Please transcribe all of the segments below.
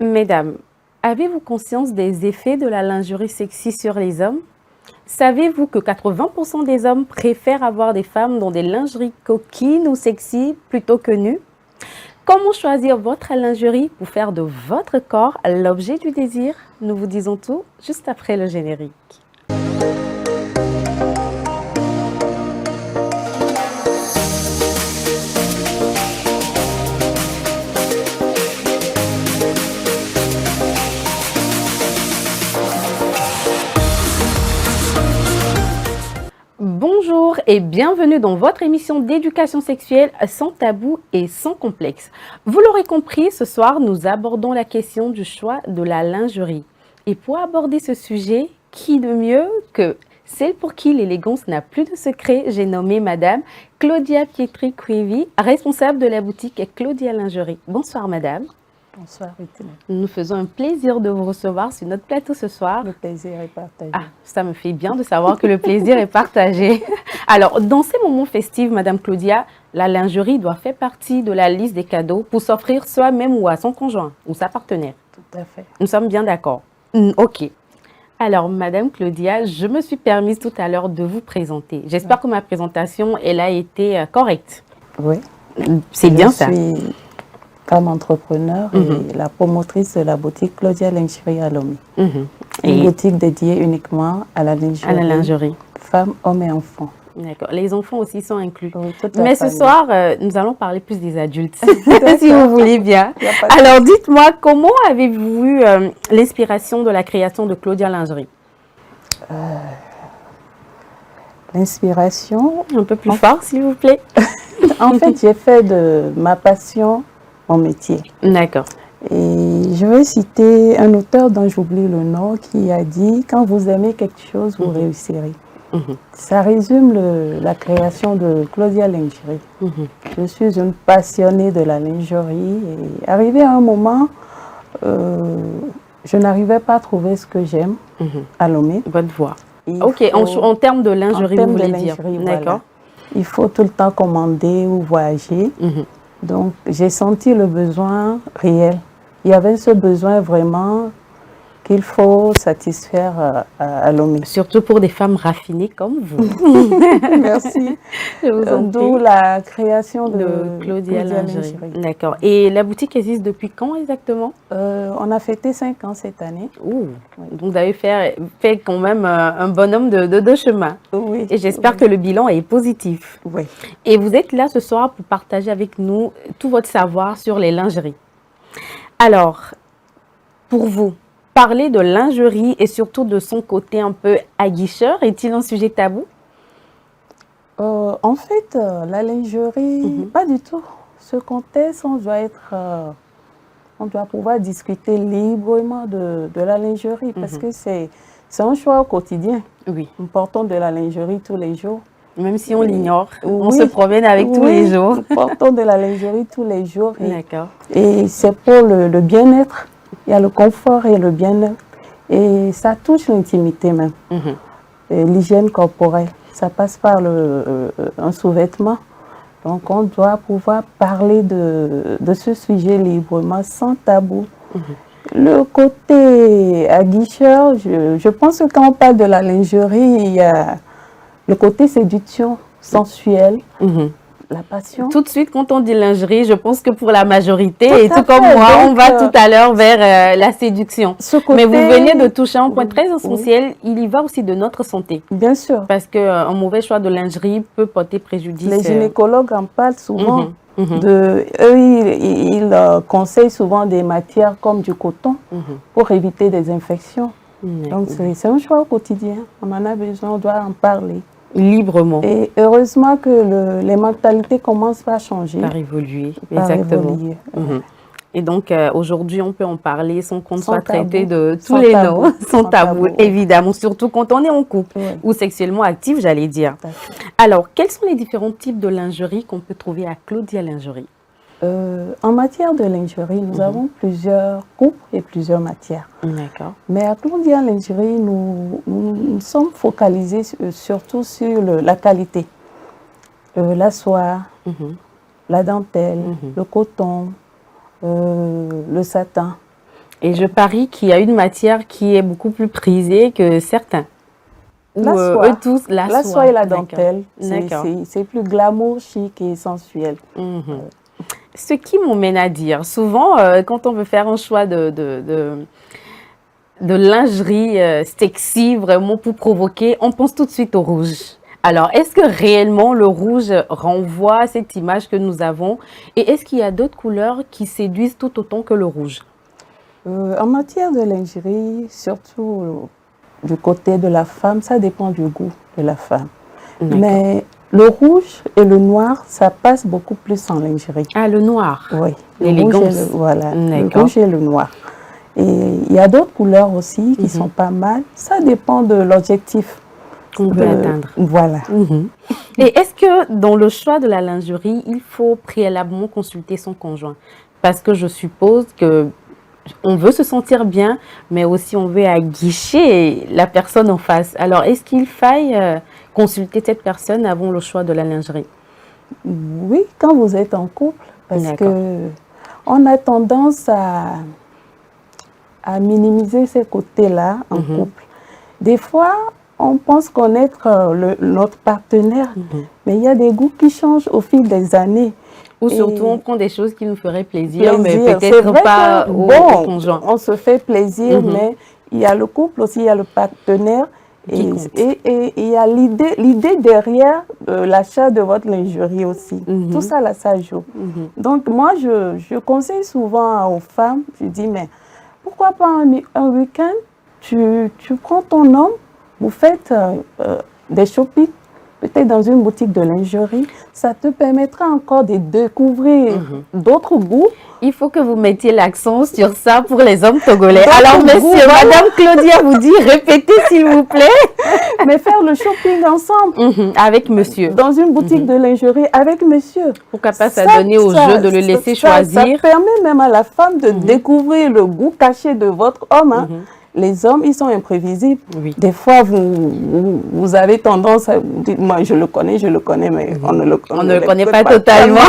Mesdames, avez-vous conscience des effets de la lingerie sexy sur les hommes? Savez-vous que 80% des hommes préfèrent avoir des femmes dans des lingeries coquines ou sexy plutôt que nues? Comment choisir votre lingerie pour faire de votre corps l'objet du désir? Nous vous disons tout juste après le générique. Bonjour et bienvenue dans votre émission d'éducation sexuelle sans tabou et sans complexe. Vous l'aurez compris, ce soir, nous abordons la question du choix de la lingerie. Et pour aborder ce sujet, qui de mieux que celle pour qui l'élégance n'a plus de secret, j'ai nommé Madame Claudia Pietri-Cuevi, responsable de la boutique Claudia Lingerie. Bonsoir Madame. Bonsoir, Rutine. Nous faisons un plaisir de vous recevoir sur notre plateau ce soir. Le plaisir est partagé. Ah, ça me fait bien de savoir que le plaisir est partagé. Alors, dans ces moments festifs, Madame Claudia, la lingerie doit faire partie de la liste des cadeaux pour s'offrir soi-même ou à son conjoint ou sa partenaire. Tout à fait. Nous sommes bien d'accord. Ok. Alors, Madame Claudia, je me suis permise tout à l'heure de vous présenter. J'espère que ma présentation, elle a été correcte. Oui. C'est bien ça. Je suis femme entrepreneur et la promotrice de la boutique Claudia Lingerie à Lomé. Une boutique dédiée uniquement à la lingerie. Femmes, hommes et enfants. D'accord. Les enfants aussi sont inclus. Oui, mais ce soir, nous allons parler plus des adultes, si vous voulez bien. Alors, dites-moi, comment avez-vous eu l'inspiration de la création de Claudia Lingerie? L'inspiration... Un peu plus fort, s'il vous plaît. En fait, j'ai fait de ma passion mon métier. D'accord. Et je vais citer un auteur dont j'oublie le nom qui a dit « Quand vous aimez quelque chose, vous réussirez ». Ça résume la création de Claudia Lingerie. Je suis une passionnée de la lingerie et arrivé à un moment, je n'arrivais pas à trouver ce que j'aime à Lomé. Votre voix. Ok, en termes de lingerie, vous voulez dire. D'accord. Il faut tout le temps commander ou voyager. Donc, j'ai senti le besoin réel. Il y avait ce besoin vraiment qu'il faut satisfaire à Lomé. Surtout pour des femmes raffinées comme vous. Merci. D'où la création de Claudia Lingerie. D'accord. Et la boutique existe depuis quand exactement? On a fêté 5 ans cette année. Ouh. Oui. Donc, vous avez fait quand même un bonhomme de chemin. Oui. Et j'espère que le bilan est positif. Oui. Et vous êtes là ce soir pour partager avec nous tout votre savoir sur les lingeries. Alors, pour vous, parler de lingerie et surtout de son côté un peu aguicheur, est-il un sujet tabou? En fait, la lingerie, pas du tout. Ce contexte, on doit pouvoir discuter librement de la lingerie parce que c'est un choix au quotidien. Oui. Nous portons de la lingerie tous les jours. Même si on l'ignore, on se promène avec tous les jours. Nous portons de la lingerie tous les jours. D'accord. Et c'est pour le bien-être. Il y a le confort et le bien-être. Et ça touche l'intimité même. L'hygiène corporelle. Ça passe par un sous-vêtement. Donc, on doit pouvoir parler de ce sujet librement, sans tabou. Le côté aguicheur, je pense que quand on parle de la lingerie, il y a le côté séduction, sensuelle, la passion. Tout de suite, quand on dit lingerie, je pense que pour la majorité, et tout comme moi, on va tout à l'heure vers la séduction. Mais vous venez de toucher un point très essentiel, il y va aussi de notre santé. Bien sûr. Parce qu'un mauvais choix de lingerie peut porter préjudice. Les gynécologues en parlent souvent. Eux, ils conseillent souvent des matières comme du coton pour éviter des infections. Donc, c'est un choix au quotidien. On en a besoin, on doit en parler. Librement. Et heureusement que les mentalités commencent à changer. Par évoluer, exactement. Et donc, aujourd'hui, on peut en parler sans qu'on soit traité de tous les noms, sans tabou, évidemment, surtout quand on est en couple ou sexuellement actif, j'allais dire. Alors, quels sont les différents types de lingerie qu'on peut trouver à Claudia Lingerie? En matière de lingerie, nous avons plusieurs coupes et plusieurs matières. D'accord. Mais à Claudia Lingerie, nous sommes focalisés surtout sur la qualité. La soie, la dentelle, le coton, le satin. Et je parie qu'il y a une matière qui est beaucoup plus prisée que certains. La soie. Eux tous, la soie et la dentelle. D'accord. C'est plus glamour, chic et sensuel. Ce qui m'emmène à dire, souvent, quand on veut faire un choix de lingerie sexy, vraiment pour provoquer, on pense tout de suite au rouge. Alors, est-ce que réellement le rouge renvoie à cette image que nous avons? Et est-ce qu'il y a d'autres couleurs qui séduisent tout autant que le rouge? En matière de lingerie, surtout du côté de la femme, ça dépend du goût de la femme. Mais le rouge et le noir, ça passe beaucoup plus en lingerie. Ah, le noir. Oui. L'élégance. Voilà, le rouge et le noir. Et il y a d'autres couleurs aussi qui sont pas mal. Ça dépend de l'objectif qu'on veut atteindre. Voilà. Et est-ce que dans le choix de la lingerie, il faut préalablement consulter son conjoint? Parce que je suppose que on veut se sentir bien, mais aussi on veut aguicher la personne en face. Alors, est-ce qu'il faille consulter cette personne avant le choix de la lingerie? Oui, quand vous êtes en couple, parce que on a tendance à minimiser ces côtés-là en couple. Des fois, on pense connaître notre partenaire, mais il y a des goûts qui changent au fil des années. Ou surtout, on prend des choses qui nous feraient plaisir. Mais peut-être pas au conjoint. On se fait plaisir, mais il y a le couple aussi, il y a le partenaire. Et il y a l'idée derrière l'achat de votre lingerie aussi. Tout ça, là, ça joue. Donc, moi, je conseille souvent aux femmes, je dis, mais pourquoi pas un week-end, tu prends ton homme, vous faites des shopping, peut-être dans une boutique de lingerie, ça te permettra encore de découvrir d'autres goûts. Il faut que vous mettiez l'accent sur ça pour les hommes togolais. Alors, monsieur, Madame Claudia vous dit, répétez s'il vous plaît. Mais faire le shopping ensemble. Avec monsieur. Dans une boutique de lingerie avec monsieur. Pourquoi pas s'adonner au jeu de le laisser choisir. Ça permet même à la femme de découvrir le goût caché de votre homme. Les hommes, ils sont imprévisibles. Des fois, vous avez tendance à dire, moi, je le connais, mais on ne le connaît pas totalement.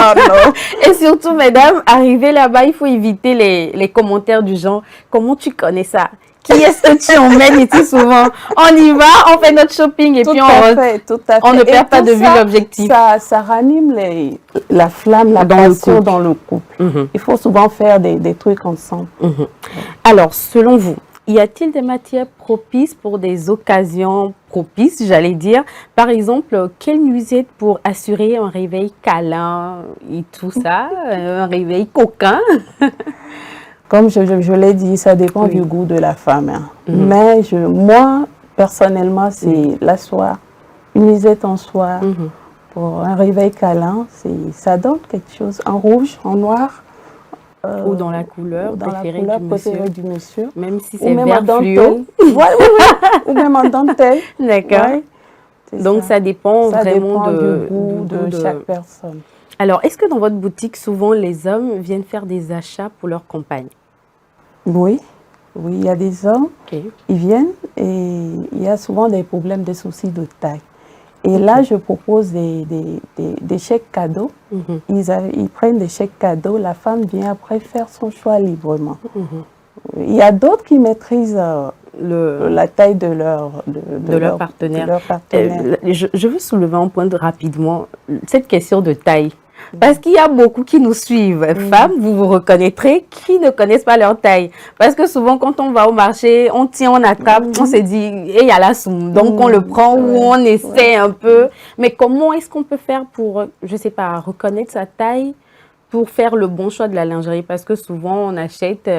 Et surtout, mesdames, arriver là-bas, il faut éviter les commentaires du genre, comment tu connais ça? Qui est-ce que tu emmènes ici souvent? On y va, on fait notre shopping et puis on rentre. Tout à fait. On ne perd pas de vue l'objectif. Ça ranime la flamme, la passion dans le couple. Il faut souvent faire des trucs ensemble. Alors, selon vous, y a-t-il des matières propices pour des occasions propices, j'allais dire? Par exemple, quelle nuisette pour assurer un réveil câlin et tout ça, un réveil coquin? Comme je l'ai dit, ça dépend du goût de la femme. Mais moi, personnellement, c'est la soie, une nuisette en soie pour un réveil câlin. Ça donne quelque chose en rouge, en noir. Ou dans la couleur préférée du monsieur. Même si c'est vert fluo. Ou même en dentelle. D'accord. Donc ça dépend vraiment du goût de chaque personne. Alors, est-ce que dans votre boutique, souvent les hommes viennent faire des achats pour leur compagne? Oui, il y a des hommes, ils viennent et il y a souvent des problèmes, des soucis de taille. Et là, je propose des chèques cadeaux. Ils prennent des chèques cadeaux. La femme vient après faire son choix librement. Il y a d'autres qui maîtrisent la taille de leur partenaire. Je veux soulever un point rapidement, cette question de taille. Parce qu'il y a beaucoup qui nous suivent, femmes, vous vous reconnaîtrez, qui ne connaissent pas leur taille. Parce que souvent, quand on va au marché, on tient, on attrape, on se dit, et il y a la somme. Donc, on le prend ou on essaie un peu. Mais comment est-ce qu'on peut faire pour, je ne sais pas, reconnaître sa taille pour faire le bon choix de la lingerie? Parce que souvent, on achète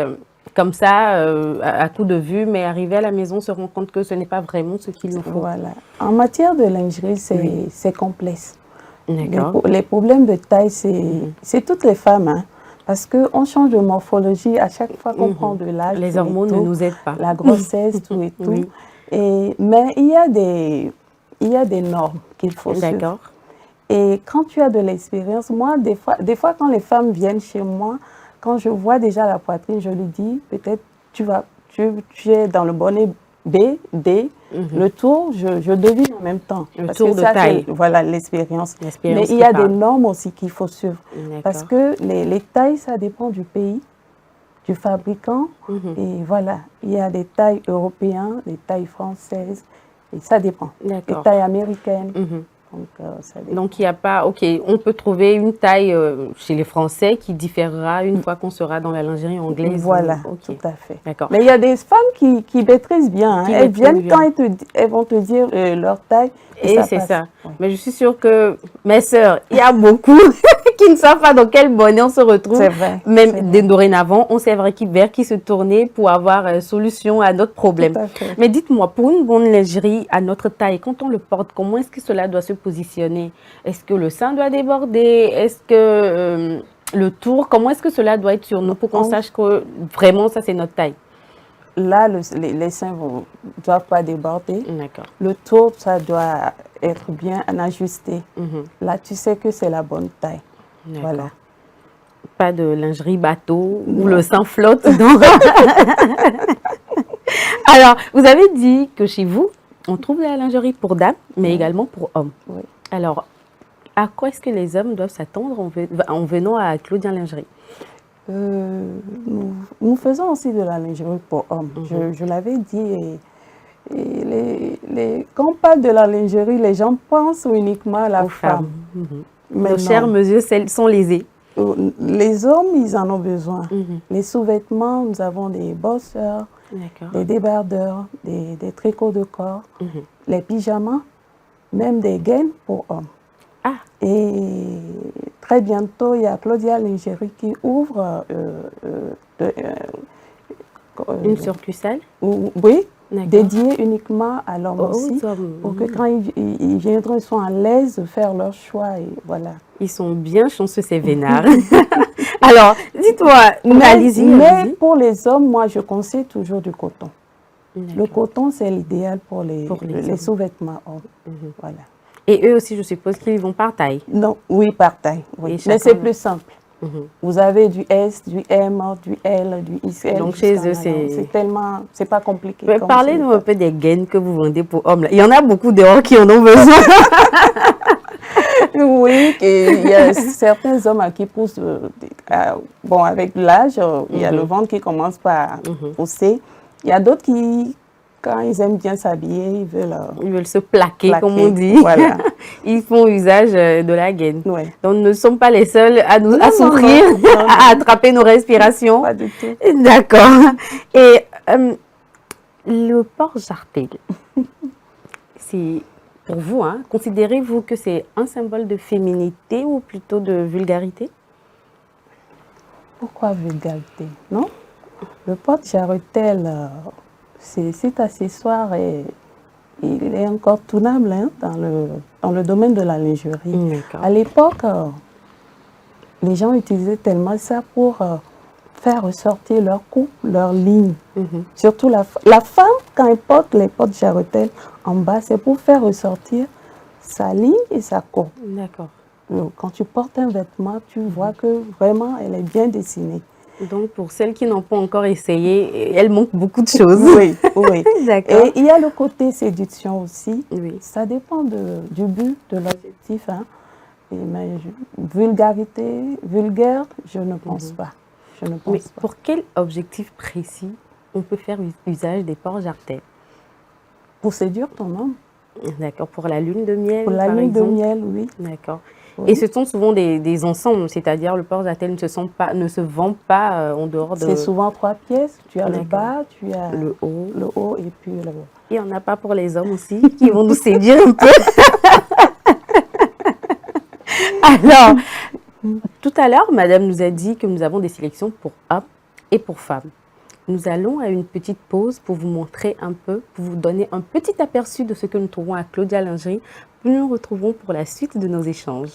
comme ça, à coup de vue, mais arrivé à la maison, on se rend compte que ce n'est pas vraiment ce qu'il nous faut. Voilà. En matière de lingerie, c'est complexe. Les problèmes de taille, c'est toutes les femmes, parce qu'on change de morphologie à chaque fois qu'on prend de l'âge. Les hormones ne nous aident pas. La grossesse, tout et tout. Mais il y a des normes qu'il faut suivre. Et quand tu as de l'expérience, moi, des fois, quand les femmes viennent chez moi, quand je vois déjà la poitrine, je lui dis, peut-être tu es dans le bonnet B, D, le tour, je devine en même temps. Le tour de taille. Voilà l'expérience. Mais il y a des normes aussi qu'il faut suivre. Parce que les tailles, ça dépend du pays. du fabricant. Et voilà, il y a des tailles européennes, des tailles françaises, et ça dépend. Des tailles américaines. Donc, il n'y a pas... Ok, on peut trouver une taille chez les Français qui différera une fois qu'on sera dans la lingerie anglaise. Voilà, tout à fait. D'accord. Mais il y a des femmes qui maîtrisent bien. Elles viennent quand elles vont te dire leur taille. Et c'est ça. Ouais. Mais je suis sûre que, mes sœurs, il y a beaucoup qui ne savent pas dans quel bonnet on se retrouve. C'est vrai. Même dorénavant, on sait vers qui se tourner pour avoir solution à notre problème. Mais dites-moi, pour une bonne lingerie à notre taille, quand on le porte, comment est-ce que cela doit se positionner? Est-ce que le sein doit déborder? Est-ce que le tour, comment est-ce que cela doit être sur nous pour qu'on sache que vraiment ça c'est notre taille? Là, les seins ne doivent pas déborder. D'accord. Le tour, ça doit être bien ajusté. Là, tu sais que c'est la bonne taille. Voilà. Pas de lingerie bateau où le sein flotte. Alors, vous avez dit que chez vous, on trouve la lingerie pour dames, mais également pour hommes. Oui. Alors, à quoi est-ce que les hommes doivent s'attendre en venant à Claudien Lingerie? Nous faisons aussi de la lingerie pour hommes. Je l'avais dit. Quand on parle de la lingerie, les gens pensent uniquement à la femme. Nos chères mesures sont lésées. Les hommes, ils en ont besoin. Les sous-vêtements, nous avons des bosseurs, des débardeurs, des tricots de corps, les pyjamas, même des gaines pour hommes. Et très bientôt, il y a Claudia Lingerie qui ouvre une succursale. Oui, dédiée uniquement à l'homme aussi, pour que quand ils viendront, ils soient à l'aise de faire leur choix. Et voilà. Ils sont bien chanceux, ces vénards. Alors, dites-moi, mais pour les hommes, moi, je conseille toujours du coton. Le coton, c'est l'idéal pour les sous-vêtements hommes. Voilà. Et eux aussi, je suppose qu'ils vont par taille. Non, oui, par taille. Oui. Mais c'est plus simple. Vous avez du S, du M, du L, du XL. Donc chez eux, c'est pas compliqué. Parlez-nous un peu des gaines que vous vendez pour hommes. Il y en a beaucoup dehors qui en ont besoin. Oui, il y a certains hommes qui poussent, bon, avec l'âge, il y a le ventre qui commence par pousser. Il y a d'autres qui, quand ils aiment bien s'habiller, ils veulent se plaquer, comme on dit. Voilà. Ils font usage de la gaine. Ouais. Donc, nous ne sommes pas les seuls à souffrir, à attraper nos respirations. Pas du tout. D'accord. Et le port jartel, c'est pour vous, hein, considérez-vous que c'est un symbole de féminité ou plutôt de vulgarité? Pourquoi vulgarité? Non. Le porte-jartel, c'est accessoire et il est encore tournable dans le domaine de la lingerie. À l'époque, les gens utilisaient tellement ça pour faire ressortir leur coupe, leur ligne. Surtout la femme, quand elle porte les porte-jarretelles en bas, c'est pour faire ressortir sa ligne et sa coupe. D'accord. Quand tu portes un vêtement, tu vois que vraiment, elle est bien dessinée. Donc, pour celles qui n'ont pas encore essayé, elle manque beaucoup de choses. Oui, oui. D'accord. Et il y a le côté séduction aussi. Oui. Ça dépend du but, de l'objectif. Hein. Mais vulgaire, je ne pense pas. Je ne pense pas. Pour quel objectif précis on peut faire usage des porte-jartelles? Pour séduire ton homme. D'accord. Pour la lune de miel, pour la lune de miel, oui. D'accord. Oui. Et ce sont souvent des ensembles, c'est-à-dire le porte-jartel ne se vend pas en dehors de... C'est souvent 3 pièces. Tu as le bas, tu as le haut et puis le haut. Il n'y en a pas pour les hommes aussi qui vont nous séduire un peu. Alors, tout à l'heure, madame nous a dit que nous avons des sélections pour hommes et pour femmes. Nous allons à une petite pause pour vous montrer un peu, pour vous donner un petit aperçu de ce que nous trouvons à Claudia Lingerie. Nous nous retrouvons pour la suite de nos échanges.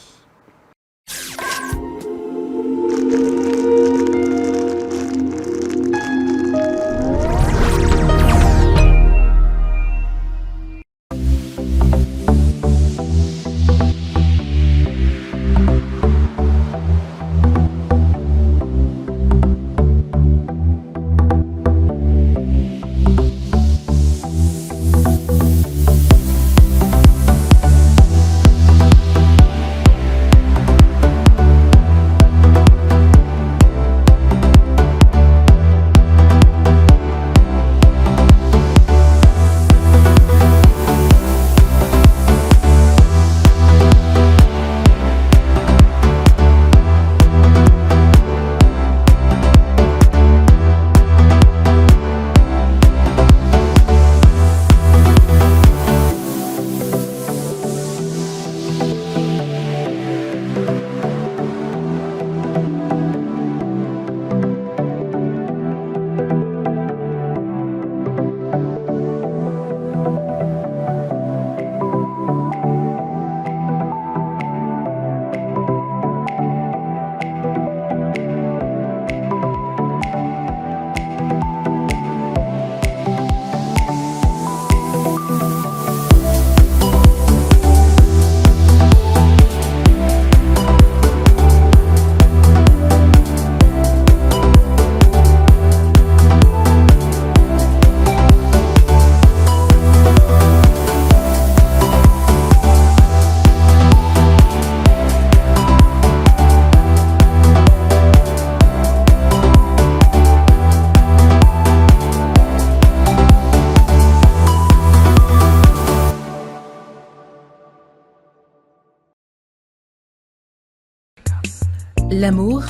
L'amour,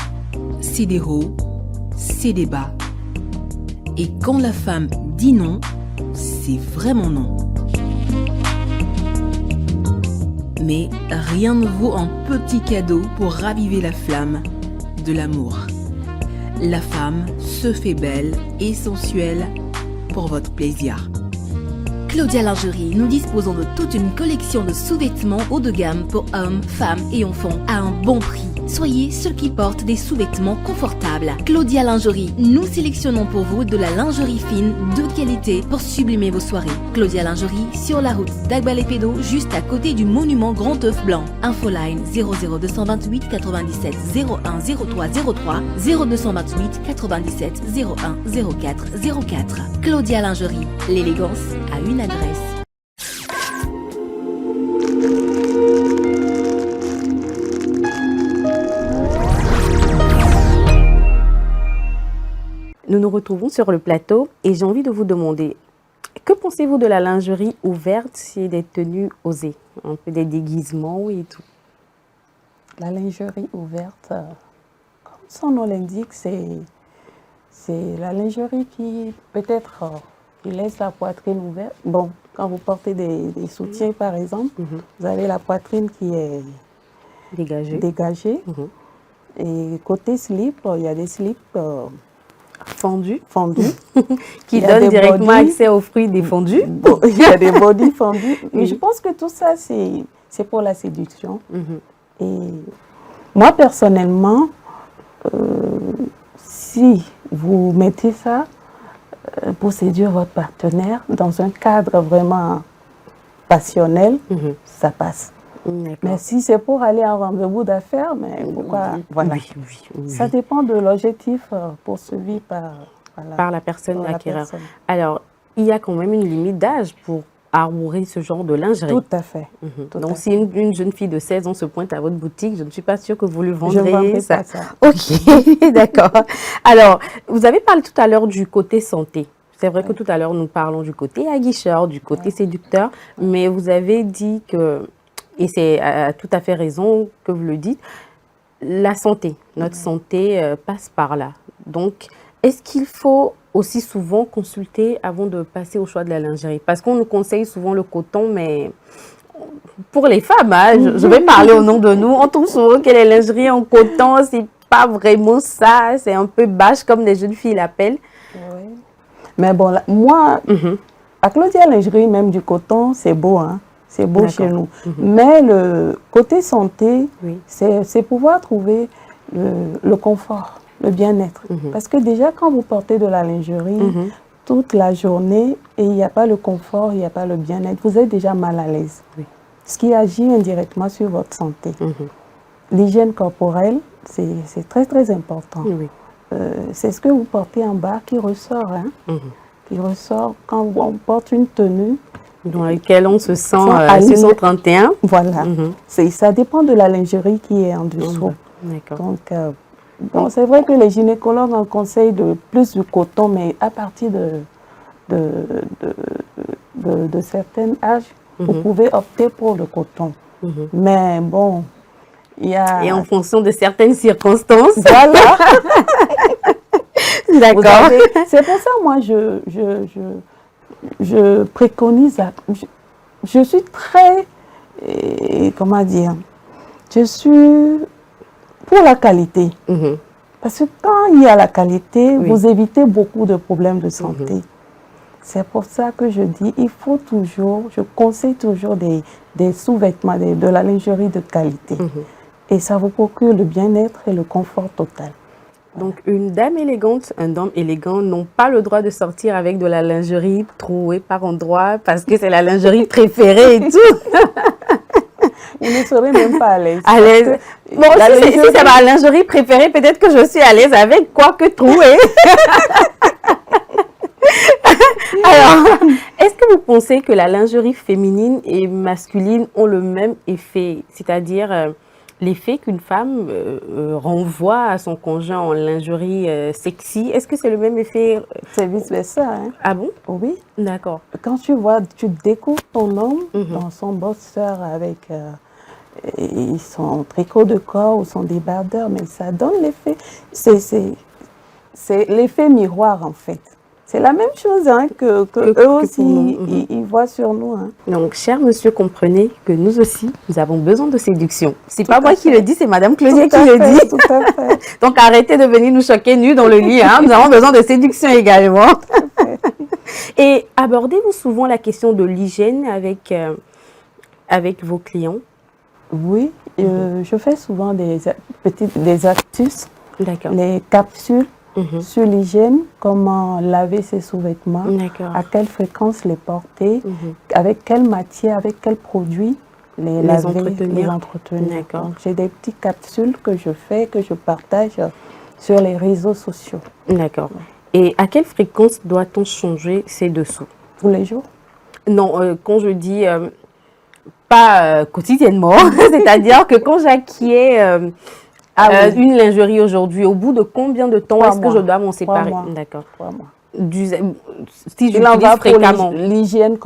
c'est des hauts, c'est des bas. Et quand la femme dit non, c'est vraiment non. Mais rien ne vaut un petit cadeau pour raviver la flamme de l'amour. La femme se fait belle et sensuelle pour votre plaisir. Claudia Lingerie, nous disposons de toute une collection de sous-vêtements haut de gamme pour hommes, femmes et enfants à un bon prix. Soyez ceux qui portent des sous-vêtements confortables. Claudia Lingerie, nous sélectionnons pour vous de la lingerie fine de qualité pour sublimer vos soirées. Claudia Lingerie, sur la route d'Agbalépédo, juste à côté du monument Grand Œuf Blanc. Infoline 00228 97 01 03 03 0228 97 01 04 04. Claudia Lingerie, l'élégance à une adresse. Nous nous retrouvons sur le plateau et j'ai envie de vous demander, que pensez-vous de la lingerie ouverte et des tenues osées, un peu des déguisements et tout? La lingerie ouverte, comme son nom l'indique, c'est la lingerie qui peut-être qui laisse la poitrine ouverte. Bon, quand vous portez des soutiens par exemple, vous avez la poitrine qui est dégagée. Et côté slip, il y a des slips fondus qui donnent directement accès aux fruits défendus. Il y a des bodys fondus. Et je pense que tout ça, c'est pour la séduction. Et moi, personnellement, si vous mettez ça pour séduire votre partenaire dans un cadre vraiment passionnel, ça passe. Mais si c'est pour aller à un rendez-vous d'affaires, mais pourquoi? Voilà. Oui. Ça dépend de l'objectif poursuivi par la personne acquéreur. Alors, il y a quand même une limite d'âge pour arborer ce genre de lingerie. Tout à fait. Donc, si une jeune fille de 16 ans se pointe à votre boutique, je ne suis pas sûre que vous lui vendrez je ne ça. Pas ça. Ok, d'accord. Alors, vous avez parlé tout à l'heure du côté santé. C'est vrai que tout à l'heure, nous parlons du côté aguicheur, du côté séducteur, mais vous avez dit que, et c'est tout à fait raison que vous le dites, la santé, notre santé passe par là. Donc, est-ce qu'il faut aussi souvent consulter avant de passer au choix de la lingerie? Parce qu'on nous conseille souvent le coton, mais pour les femmes, hein, je vais parler au nom de nous, on trouve souvent que les lingeries en coton, c'est pas vraiment ça, c'est un peu bâche comme les jeunes filles l'appellent. Oui. Mais bon, là, moi, à Claudia Lingerie, même du coton, c'est beau, hein. C'est beau chez nous. Mais le côté santé, c'est pouvoir trouver le confort, le bien-être. Parce que déjà, quand vous portez de la lingerie toute la journée et il n'y a pas le confort, il n'y a pas le bien-être, vous êtes déjà mal à l'aise. Ce qui agit indirectement sur votre santé. L'hygiène corporelle, c'est très, très important. C'est ce que vous portez en bas qui ressort. Hein? Qui ressort quand on porte une tenue dans laquelle on se sent 631. Voilà. Ça dépend de la lingerie qui est en dessous. Donc, bon, c'est vrai que les gynécologues en conseillent plus du coton, mais à partir de certains âges, vous pouvez opter pour le coton. Mais bon, il y a... Et en fonction de certaines circonstances. Voilà. D'accord. C'est pour ça, moi, je préconise, je suis très, comment dire, je suis pour la qualité. Parce que quand il y a la qualité, vous évitez beaucoup de problèmes de santé. C'est pour ça que je dis, il faut toujours, je conseille toujours des sous-vêtements, de la lingerie de qualité. Et ça vous procure le bien-être et le confort total. Donc, une dame élégante, un homme élégant n'ont pas le droit de sortir avec de la lingerie trouée par endroits parce que c'est la lingerie préférée et tout. Vous ne serez même pas à l'aise. À l'aise. Bon, si c'est ma lingerie préférée, peut-être que je suis à l'aise avec, quoique trouée. Alors, est-ce que vous pensez que la lingerie féminine et masculine ont le même effet? C'est-à-dire... l'effet qu'une femme renvoie à son conjoint en lingerie sexy, est-ce que c'est le même effet? C'est vice-versa. Hein? Ah bon? Oui. D'accord. Quand tu découvres ton homme dans son boxeur avec Et ils sont en tricot de corps ou sont débardeurs, mais ça donne l'effet. C'est l'effet miroir, en fait. C'est la même chose hein, que eux aussi, ils voient sur nous. Hein. Donc, cher monsieur, comprenez que nous aussi, nous avons besoin de séduction. C'est pas moi qui le dis, c'est Madame Claudia qui le dit. Tout à fait. Donc, arrêtez de venir nous choquer nus dans le lit. Hein. Nous avons besoin de séduction également. Et abordez-vous souvent la question de l'hygiène avec vos clients? Oui, je fais souvent des astuces, les capsules sur l'hygiène, comment laver ses sous-vêtements, à quelle fréquence les porter, avec quelle matière, avec quel produit les laver, les entretenir. Donc j'ai des petites capsules que je fais, que je partage sur les réseaux sociaux. D'accord. Et à quelle fréquence doit-on changer ces dessous? Tous les jours? Non, quand je dis pas quotidiennement, c'est-à-dire que quand j'acquiers une lingerie aujourd'hui, au bout de combien de temps est-ce que je dois m'en séparer? D'accord. 3 mois. Si je l'utilise fréquemment. L'hygiène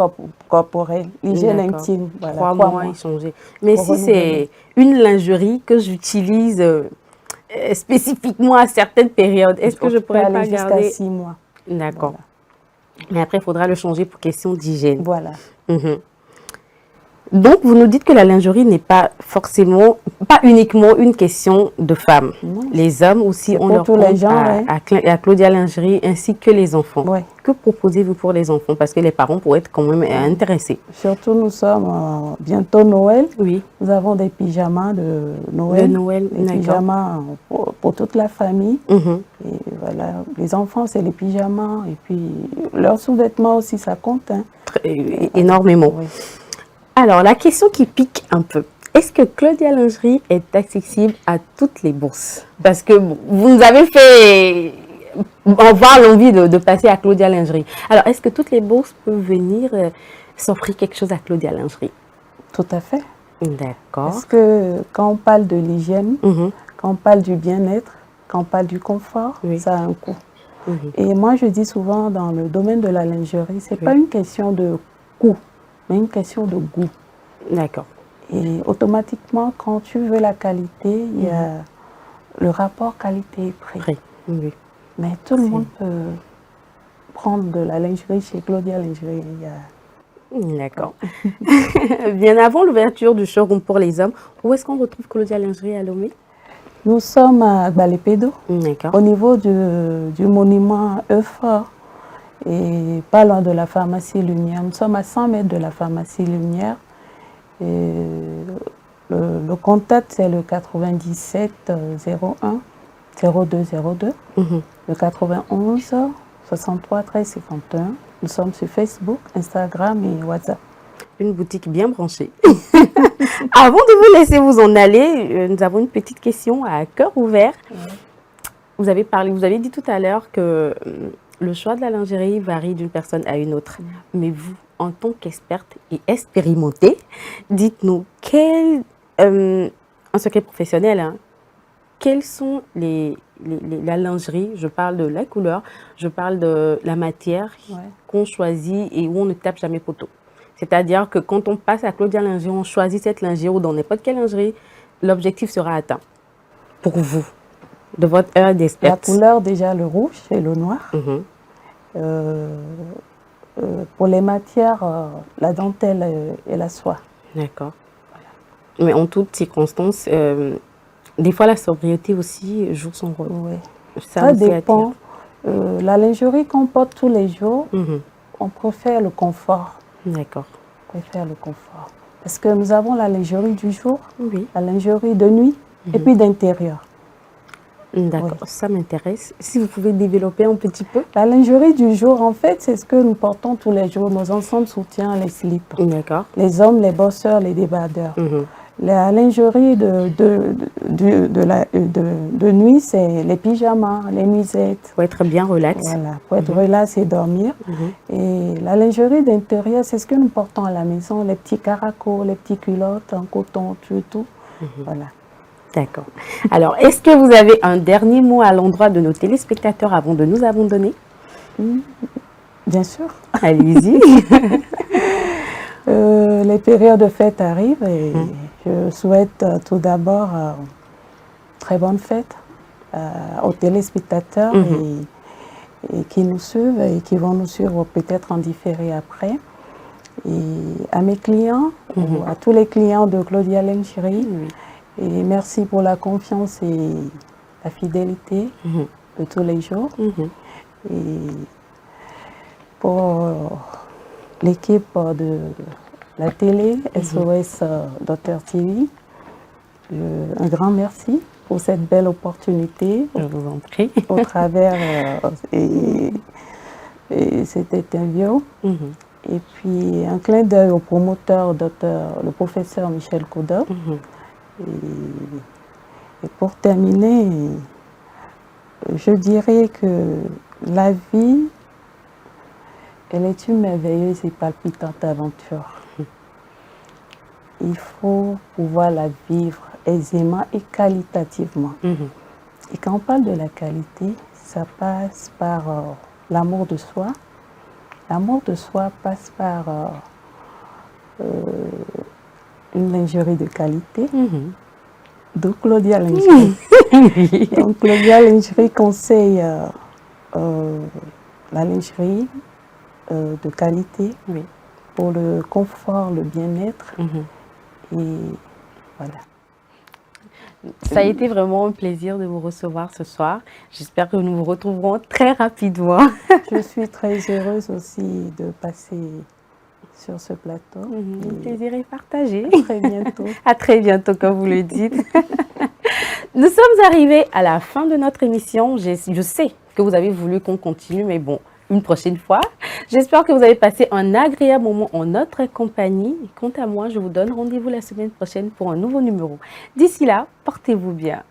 corporelle, l'hygiène intime. Voilà, 3 mois échanger. Mais si c'est une lingerie que j'utilise spécifiquement à certaines périodes, est-ce que je pourrais pas garder jusqu'à 6 mois? D'accord. Voilà. Mais après, il faudra le changer pour question d'hygiène. Voilà. Donc, vous nous dites que la lingerie n'est pas forcément, pas uniquement une question de femmes. Non. Les hommes aussi ont leur compte à Claudia Lingerie ainsi que les enfants. Ouais. Que proposez-vous pour les enfants? Parce que les parents pourraient être quand même intéressés. Surtout, nous sommes bientôt Noël. Oui. Nous avons des pyjamas de Noël. Des pyjamas pour toute la famille. Et voilà, les enfants, c'est les pyjamas. Et puis, leurs sous-vêtements aussi, ça compte. Hein. Énormément. Oui. Alors, la question qui pique un peu, est-ce que Claudia Lingerie est accessible à toutes les bourses? Parce que vous nous avez fait avoir l'envie de passer à Claudia Lingerie. Alors, est-ce que toutes les bourses peuvent venir s'offrir quelque chose à Claudia Lingerie? Tout à fait. D'accord. Parce que quand on parle de l'hygiène, quand on parle du bien-être, quand on parle du confort, ça a un coût. Et moi, je dis souvent dans le domaine de la lingerie, ce n'est pas une question de coût, mais une question de goût. D'accord. Et automatiquement, quand tu veux la qualité, il y a le rapport qualité-prix. Oui. Mais tout le monde peut prendre de la lingerie chez Claudia Lingerie. D'accord. Bien avant l'ouverture du showroom pour les hommes, où est-ce qu'on retrouve Claudia Lingerie à Lomé? Nous sommes à Balépédo, au niveau du monument Euphor. Et pas loin de la pharmacie Lumière. Nous sommes à 100 mètres de la pharmacie Lumière. Et le contact, c'est le 97 01 0202. Le 91 63 13 51. Nous sommes sur Facebook, Instagram et WhatsApp. Une boutique bien branchée. Avant de vous laisser vous en aller, nous avons une petite question à cœur ouvert. Vous avez dit tout à l'heure que le choix de la lingerie varie d'une personne à une autre. Mais vous, en tant qu'experte et expérimentée, dites-nous, un secret professionnel, hein, quelles sont la lingerie, je parle de la couleur, je parle de la matière qu'on choisit et où on ne tape jamais poteau. C'est-à-dire que quand on passe à Claudia Lingerie, on choisit cette lingerie ou dans n'importe quelle lingerie, l'objectif sera atteint. Pour vous, de votre œil d'experte. La couleur, déjà, le rouge et le noir. Pour les matières, la dentelle et la soie. D'accord. Voilà. Mais en toutes circonstances, des fois la sobriété aussi joue son rôle. Oui. Ça dépend. La lingerie qu'on porte tous les jours, on préfère le confort. D'accord. On préfère le confort. Parce que nous avons la lingerie du jour, la lingerie de nuit et puis d'intérieur. D'accord, ça m'intéresse. Si vous pouvez développer un petit peu. La lingerie du jour, en fait, c'est ce que nous portons tous les jours. Nos ensembles soutiens, les slips. D'accord. Les hommes, les bosseurs, les débardeurs. La lingerie de nuit, c'est les pyjamas, les nuisettes. Pour être bien relax. Voilà, pour être relax et dormir. Et la lingerie d'intérieur, c'est ce que nous portons à la maison. Les petits caracos, les petits culottes en coton, tout. Voilà. D'accord. Alors, est-ce que vous avez un dernier mot à l'endroit de nos téléspectateurs avant de nous abandonner? Bien sûr. Allez-y. Les périodes de fête arrivent et Je souhaite tout d'abord très bonne fête aux téléspectateurs et qui nous suivent et qui vont nous suivre peut-être en différé après. Et à mes clients, à tous les clients de Claudia Lingerie, et merci pour la confiance et la fidélité de tous les jours. Et pour l'équipe de la télé, SOS Docteur TV, un grand merci pour cette belle opportunité. Je vous en prie. Au travers et cette interview. Et puis un clin d'œil au promoteur, le professeur Michel Couda. Et pour terminer, je dirais que la vie, elle est une merveilleuse et palpitante aventure. Il faut pouvoir la vivre aisément et qualitativement. Et quand on parle de la qualité, ça passe par l'amour de soi. L'amour de soi passe par une lingerie de qualité. De Claudia Lingerie. Donc Claudia Lingerie conseille la lingerie de qualité pour le confort, le bien-être. Et voilà. Ça a été vraiment un plaisir de vous recevoir ce soir. J'espère que nous vous retrouverons très rapidement. Je suis très heureuse aussi de passer sur ce plateau. Le plaisir est partagé. À très bientôt. À très bientôt, comme vous le dites. Nous sommes arrivés à la fin de notre émission. Je sais que vous avez voulu qu'on continue, mais bon, une prochaine fois. J'espère que vous avez passé un agréable moment en notre compagnie. Quant à moi, je vous donne rendez-vous la semaine prochaine pour un nouveau numéro. D'ici là, portez-vous bien.